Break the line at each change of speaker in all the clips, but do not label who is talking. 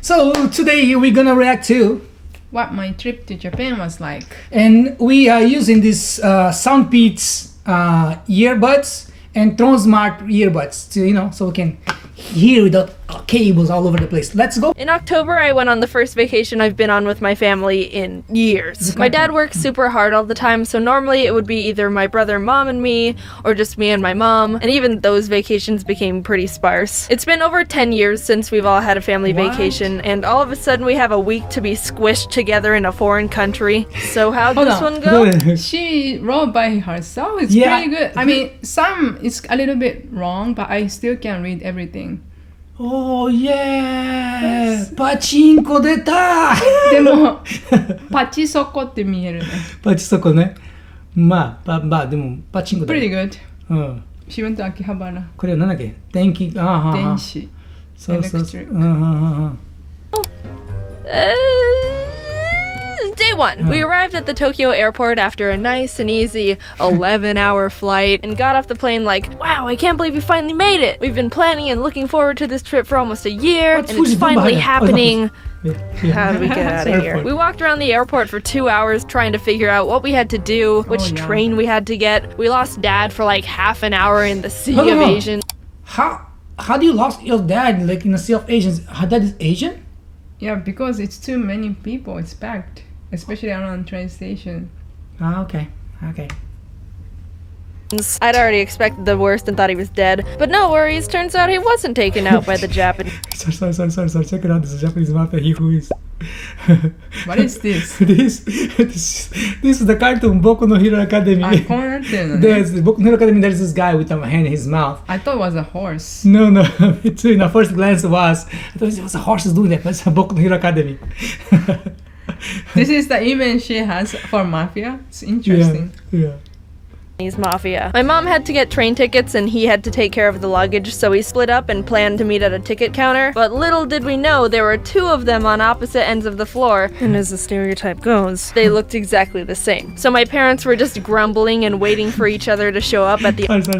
So today we're gonna react to,
what my trip to Japan was like.
and we are using this Soundpeats earbuds and Tronsmart earbuds to so we can hear without cables all over the place. Let's go.
In October, I went on the first vacation I've been on with my family in years. My dad works super hard all the time, so normally it would be either my brother, mom, and me, or just me and my mom, and even those vacations became pretty sparse. It's been over 10 years since we've all had a family vacation, and all of a sudden we have a week to be squished together in a foreign country. So how'd
Hold
this
on.
one go?
She wrote by herself. It's
Yeah.
pretty good. I mean, some it's a little bit wrong, but I still can read everything.
Oh yeah! パチンコ出た
でもパチソコって見えるね。
パチそこね。まあでもパチンコだね。
Pretty good.
うん。
She went to Akihabara.
これはなんだっけ？電気
電子。
そうそうそう。
Electric.
Day one. We arrived at the Tokyo airport after a nice and easy 11-hour flight and got off the plane like, wow, I can't believe we finally made it. We've been planning and looking forward to this trip for almost a year, and it's finally happening. How do we get out of here? We walked around the airport for 2 hours trying to figure out what we had to do, which train we had to get. We lost Dad for like half an hour in the Sea of Asian.
How do you lost your dad like in the Sea of Asians? Her dad is Asian?
Yeah, because it's too many people. It's packed, especially around train station.
Okay.
I'd already expected the worst and thought he was dead, but no worries, turns out he wasn't taken out by the Japanese.
Sorry. Check it out. This is a Japanese mafia. He who is.
What is this?
This is the cartoon Boku no Hero Academy.
あ、こうなってるのね。
There's the Boku no Hero Academy. There's this guy with a hand in his mouth.
I thought it was a horse.
No, me too. In the first glance, it was. I thought it was a horse is doing that, but it's a Boku no Hero Academy.
This is the image she has for mafia. It's interesting.
Yeah.
Mafia. My mom had to get train tickets and he had to take care of the luggage, so we split up and planned to meet at a ticket counter. But little did we know there were two of them on opposite ends of the floor, and as the stereotype goes, they looked exactly the same. So my parents were just grumbling and waiting for each other to show up at the
Sorry. So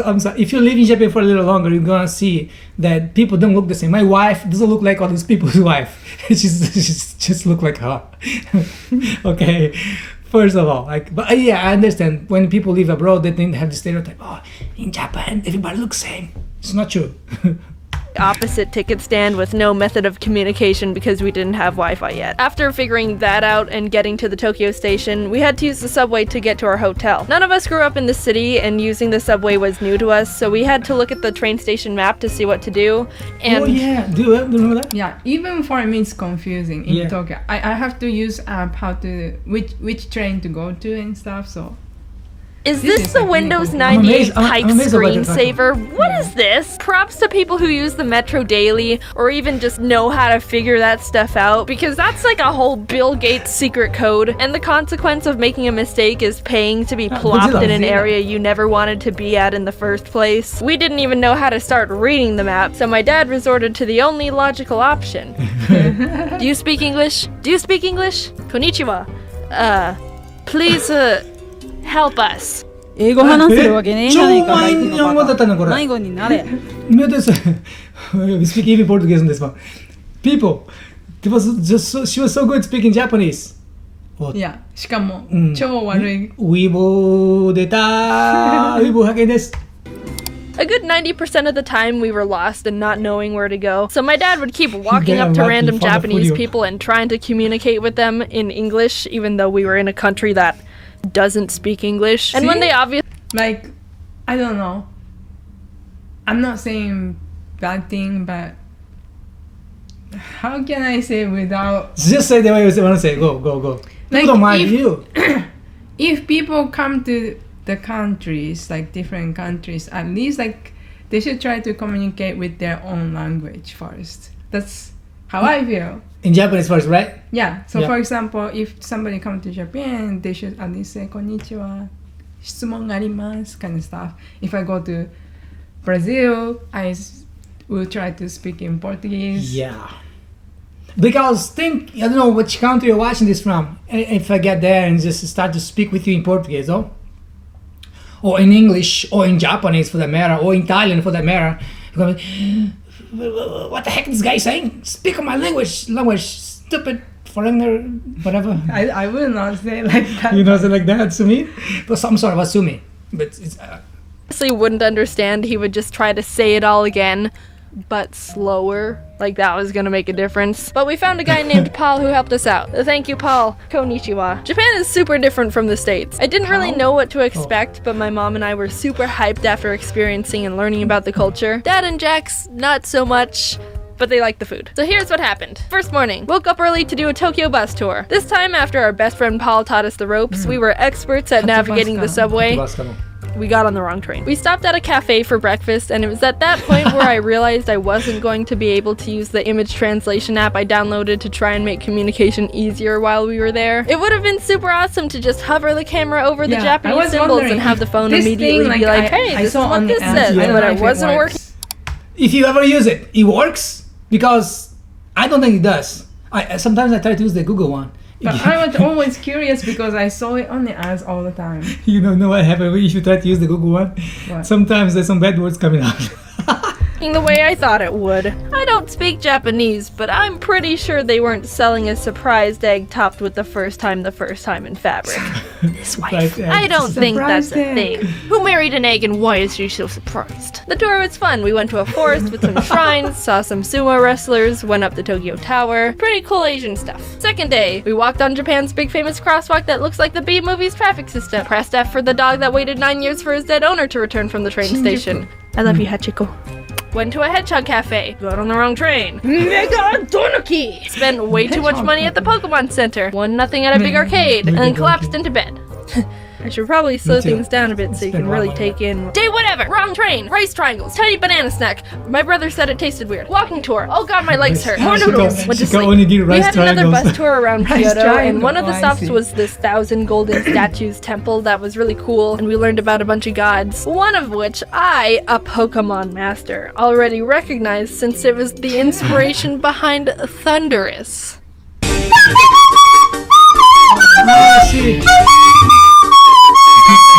I'm sorry. If you live in Japan for a little longer, you're gonna see that people don't look the same. My wife doesn't look like all these people's wife. She's just look like her. Okay. First of all, but I understand when people live abroad, they think they have the stereotype. Oh, in Japan, everybody looks same. It's not true.
opposite ticket stand with no method of communication because we didn't have Wi-Fi yet. After figuring that out and getting to the Tokyo station, we had to use the subway to get to our hotel. None of us grew up in the city and using the subway was new to us, so we had to look at the train station map to see what to do. And
oh yeah, do you remember that?
Yeah, even for me it's confusing in Tokyo. I have to use app how to which train to go to and stuff. So
is this the Windows 98 Pike screensaver? What is this? Props to people who use the Metro daily or even just know how to figure that stuff out, because that's like a whole Bill Gates secret code, and the consequence of making a mistake is paying to be plopped in an area you never wanted to be at in the first place. We didn't even know how to start reading the map, so my dad resorted to the only logical option. Do you speak English? Do you speak English? Konnichiwa. Please, help us.
英語話せるわけねえじゃねえか。
超日本語だったのこれ。
迷子になれ。
Meu Deus, we speak even Portuguese in this one. People, it was just so, she was so good speaking Japanese.
いや、しかも、超悪い。
ウィボ出た。ウィボ発見です。
A good 90% of the time we were lost and not knowing where to go. So my dad would keep walking up to random Japanese people and trying to communicate with them in English, even though we were in a country that doesn't speak English. And when they obviously,
like, I don't know, I'm not saying bad thing, but how can I say without
just say the way you want to say. Go.
Like,
don't mind you.
If people come to the countries, like different countries, at least like they should try to communicate with their own language first. That's how I feel.
In Japanese first, right?
Yeah. So for example, if somebody come to Japan, they should at least say konnichiwa, 質問があります kind of stuff. If I go to Brazil, I will try to speak in Portuguese.
Yeah. Because I don't know which country you're watching this from. If I get there and just start to speak with you in Portuguese, or in English, or in Japanese for that matter, or in Italian for that matter, you're gonna be, what the heck is this guy saying? Speak my language, stupid foreigner, whatever.
I will not say like that.
You know, say like that, Sumi? But I'm sorry about Sumi. But it's...
Honestly wouldn't understand. He would just try to say it all again, but slower. Like that was gonna make a difference. But we found a guy named Paul who helped us out. Thank you, Paul. Konnichiwa. Japan is super different from the States. I didn't really know what to expect, but my mom and I were super hyped after experiencing and learning about the culture. Dad and Jax, not so much, but they liked the food. So here's what happened. First morning, woke up early to do a Tokyo bus tour. This time, after our best friend Paul taught us the ropes, we were experts at navigating the subway. We got on the wrong train. We stopped at a cafe for breakfast, and it was at that point where I realized I wasn't going to be able to use the image translation app I downloaded to try and make communication easier while we were there. It would have been super awesome to just hover the camera over the Japanese symbols and have the phone immediately be like, hey, this is what this says, but it wasn't working.
If you ever use it, it works? Because I don't think it does. Sometimes I try to use the Google one.
But I was always curious because I saw it on the ads all the time.
You don't know what happened if you try to use the Google one?
What?
Sometimes there's some bad words coming out.
The way I thought it would. I don't speak Japanese, but I'm pretty sure they weren't selling a surprised egg topped with the first time in fabric. This wife. I don't think that's a thing. Who married an egg and why is she so surprised? The tour was fun. We went to a forest with some shrines, saw some sumo wrestlers, went up the Tokyo Tower. Pretty cool Asian stuff. Second day, we walked on Japan's big famous crosswalk that looks like the B-movie's traffic system. Pressed F for the dog that waited 9 years for his dead owner to return from the train station. I love you, Hachiko. Went to a hedgehog cafe. Got on the wrong train. Mega Donuki! Spent way too much money at the Pokemon Center. Won nothing at a big arcade. And then collapsed into bed. I should probably slow things down a bit so you can really take in. Day whatever! Wrong train! Rice triangles! Tiny banana snack! My brother said it tasted weird. Walking tour! Oh god, my legs hurt! More noodles! Went to sleep. We had another bus tour around Kyoto, and one of the stops was this 1,000 golden statues temple that was really cool, and we learned about a bunch of gods. One of which I, a Pokemon master, already recognized since it was the inspiration behind Thundurus.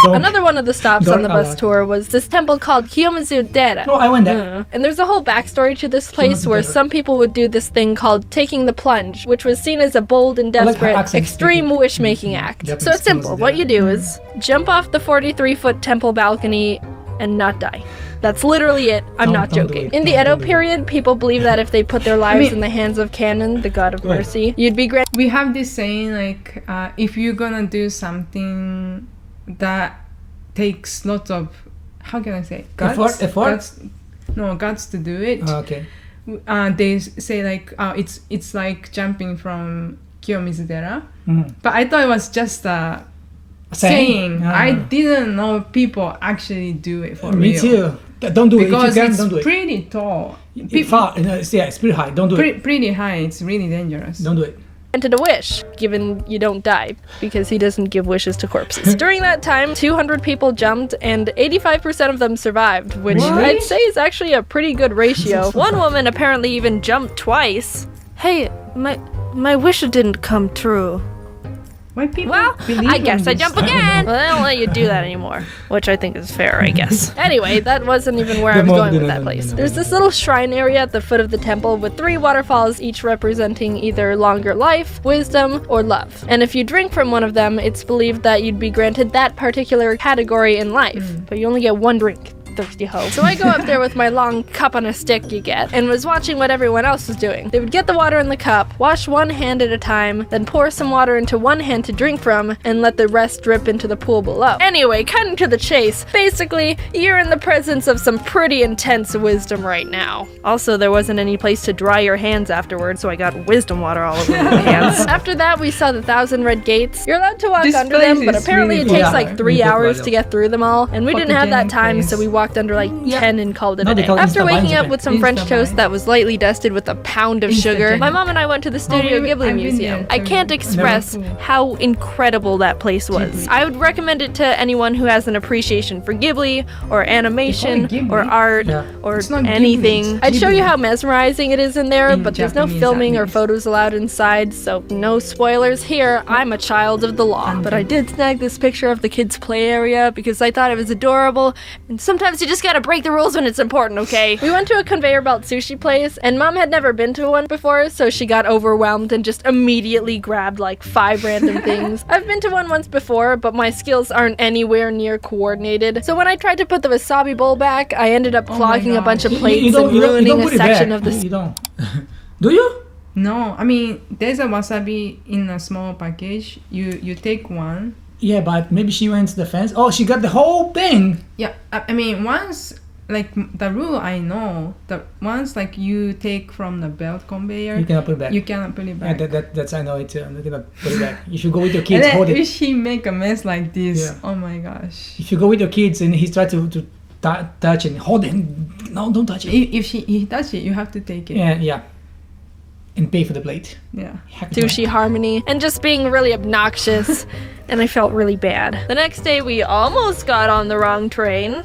Another one of the stops on the bus tour was this temple called Kiyomizu-dera.
Oh, I went there.
And there's a whole backstory to this place where some people would do this thing called taking the plunge, which was seen as a bold and desperate, extreme wish-making act. So it's simple. What you do is jump off the 43-foot temple balcony and not die. That's literally it. I'm not joking. In the Edo period, people believe that if they put their lives in the hands of Kanon, the god of mercy, you'd be granted.
We have this saying like, if you're gonna do something that takes lots of, how can I say, guts?
Effort?
Guts to do it.
Okay.
They say like, it's like jumping from Kiyomizu-dera. But I thought it was just a saying. I didn't know people actually do it for real.
Me too. Don't do
because
it. If you can, don't do it.
It's pretty tall.
It's pretty high. Don't do it.
Pretty high. It's really dangerous.
Don't do it.
Granted a wish, given you don't die, because he doesn't give wishes to corpses. During that time, 200 people jumped, and 85% of them survived, which I'd say is actually a pretty good ratio. One woman apparently even jumped twice. Hey, my wish didn't come true. Well, I guess I jump again. Well, they don't let you do that anymore, which I think is fair, I guess. Anyway, that wasn't even where I was going with that place. There's this little shrine area at the foot of the temple with 3 waterfalls, each representing either longer life, wisdom, or love. And if you drink from one of them, it's believed that you'd be granted that particular category in life, but you only get 1 drink. Thirsty hoe. So I go up there with my long cup on a stick you get, and was watching what everyone else was doing. They would get the water in the cup, wash one hand at a time, then pour some water into one hand to drink from, and let the rest drip into the pool below. Anyway, cutting to the chase, basically, you're in the presence of some pretty intense wisdom right now. Also, there wasn't any place to dry your hands afterwards, so I got wisdom water all over my hands. After that, we saw the 1,000 red gates. You're allowed to walk under them, but apparently it takes like 3 hours to get through them all, and we didn't have that time, so we walked under like 10 and called it a day. After waking up with some French toast that was lightly dusted with a pound of sugar, my mom and I went to the Studio Ghibli Museum. I can't express how incredible that place was. I would recommend it to anyone who has an appreciation for Ghibli, or animation, or art, or anything. I'd show you how mesmerizing it is in there, but there's no filming or photos allowed inside, so no spoilers here. I'm a child of the law. But I did snag this picture of the kids' play area because I thought it was adorable, and sometimes sometimes you just gotta break the rules when it's important, okay? We went to a conveyor belt sushi place, and Mom had never been to one before, so she got overwhelmed and just immediately grabbed like 5 random things. I've been to one once before, but my skills aren't anywhere near coordinated. So when I tried to put the wasabi bowl back, I ended up clogging a bunch of plates and ruining a section of the...
You don't. Do you?
No, I mean, there's a wasabi in a small package. You take one.
Yeah, but maybe she went to the fence. Oh, she got the whole thing.
Yeah, I mean, once, like, the rule I know, that once, like, you take from the belt conveyor,
you cannot put it back.
You cannot put it back.
Yeah, that's I know it too. You cannot put it back. If you go with your kids,
and
hold
then
it.
if he make a mess like this,
Yeah.
oh my gosh.
If you go with your kids and he tries to touch it, hold it. No, don't touch it.
If he touch it, you have to take it.
Yeah. And pay for the plate.
Yeah.
Sushi harmony and just being really obnoxious, and I felt really bad. The next day we almost got on the wrong train.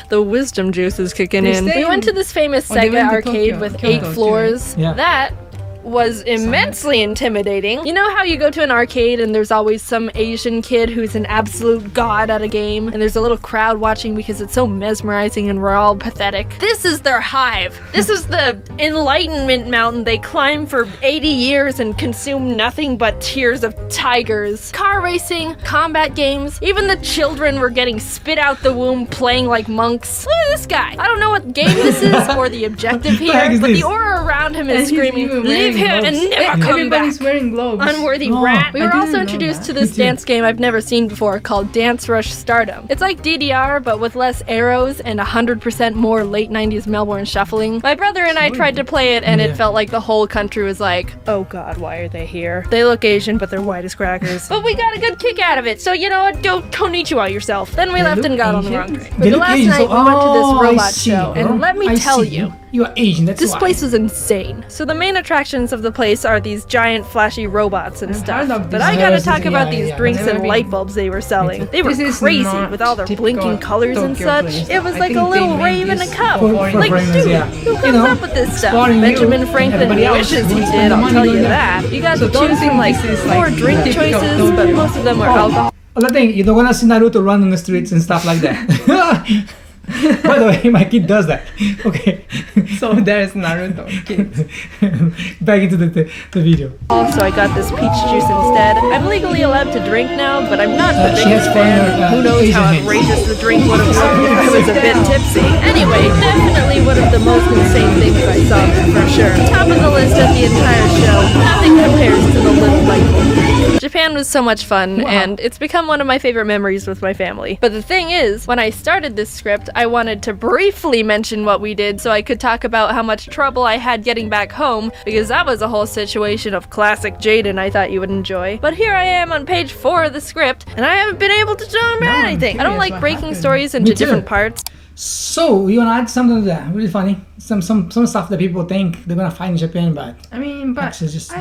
The wisdom juice is kicking in. We went to this famous
they
Sega
went to
arcade
Tokyo.
with
Kyoto
8 floors.
Yeah.
That was immensely intimidating. You know how you go to an arcade and there's always some Asian kid who's an absolute god at a game, and there's a little crowd watching because it's so mesmerizing and we're all pathetic? This is their hive. This is the enlightenment mountain they climb for 80 years and consume nothing but tears of tigers. Car racing, combat games, even the children were getting spit out the womb playing like monks. Look at this guy. I don't know what game this is or the objective here, but the aura around him is
And he's
screaming,
even
leave here
wearing
and
gloves.
never come
Everybody's
back.
wearing gloves.
Unworthy
No,
rat. We
I
were also
didn't know
introduced
that.
to this
Me too.
dance game I've never seen before called Dance Rush Stardom. It's like DDR but with less arrows and 100% more late 90s Melbourne shuffling. My brother and I tried to play it and
Yeah.
it felt like the whole country was like, oh god, why are they here? They look Asian but they're white as crackers. But we got a good kick out of it, so you know what, go konnichiwa yourself. Then we
They
left
look
and got on the
Asian?
wrong train.
They
But the
look
last
Asian,
night
so-
we went to
I
this robot
see.
show, and
Oh,
let me
I
tell
see.
you,
You are Asian, that's
this
why.
place was insane. So the main attractions of the place are these giant flashy robots and
I've
stuff.
heard of
But
these.
I gotta
Yes,
talk
yeah,
about
yeah,
these
yeah.
drinks
Never
and
been.
light bulbs they were selling. They were
This is
crazy
not
with all their
typical
blinking colors and
Tokyo
such.
place.
It was
I
like a
think
little
they
rave
made
in a
this
cup.
for
Like,
fragrance,
dude,
yeah.
who
You
comes
know,
up with this stuff?
exploring you,
Benjamin Franklin
everybody else
wishes he
would
did,
spend
I'll
money
tell
on
you
that.
that. You got
So
to
don't
choose
think
from like
this is
4
like
drink
typical
choices, but
Tokyo.
most of them are
Oh.
alcohol.
Other thing, you don't wanna see Naruto run on the streets and stuff like that. By the way, my kid does that. Okay.
So there's Naruto kids.
Back into the video.
Also, I got this peach juice instead. I'm legally allowed to drink now, but I'm not the
She has
biggest fan.
foreigner,
Who knows
Asian
how
hands.
outrageous the drink would have looked if I was a bit tipsy. Anyway, definitely one of the most insane things I saw there for sure. Top of the list of the entire show. Nothing compares to the little light bulb. Japan was so much fun, and it's become one of my favorite memories with my family. But the thing is, when I started this script, I wanted to briefly mention what we did so I could talk about how much trouble I had getting back home, because that was a whole situation of classic Jaiden I thought you would enjoy. But here I am on page 4 of the script, and I haven't been able to talk about
I'm
anything. I don't
curious
like
what
breaking
happened.
stories into
Me too.
different parts.
So you wanna add something to that? Really funny. Some stuff that people think they're gonna find in Japan, but
I mean, but
actually just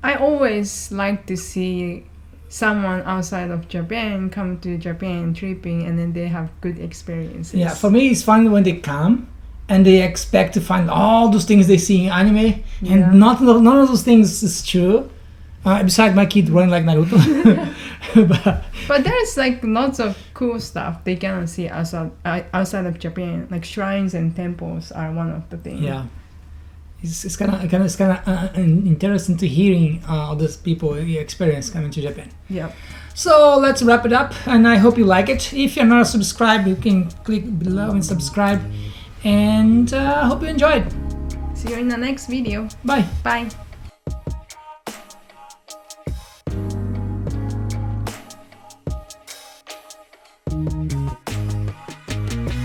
I always like to see someone outside of Japan come to Japan tripping, and then they have good experiences.
yeah. For me, it's fun when they come and they expect to find all those things they see in anime,
Yeah.
and none of those things is true. Besides my kid running like Naruto.
But there's like lots of cool stuff they cannot see outside of Japan. Like shrines and temples are one of the things.
Yeah, it's kind of interesting to hearing all those people experience coming to Japan.
Yeah.
So let's wrap it up, and I hope you like it. If you're not subscribed, you can click below and subscribe. And I hope you enjoyed.
See you in the next video.
Bye.
Bye.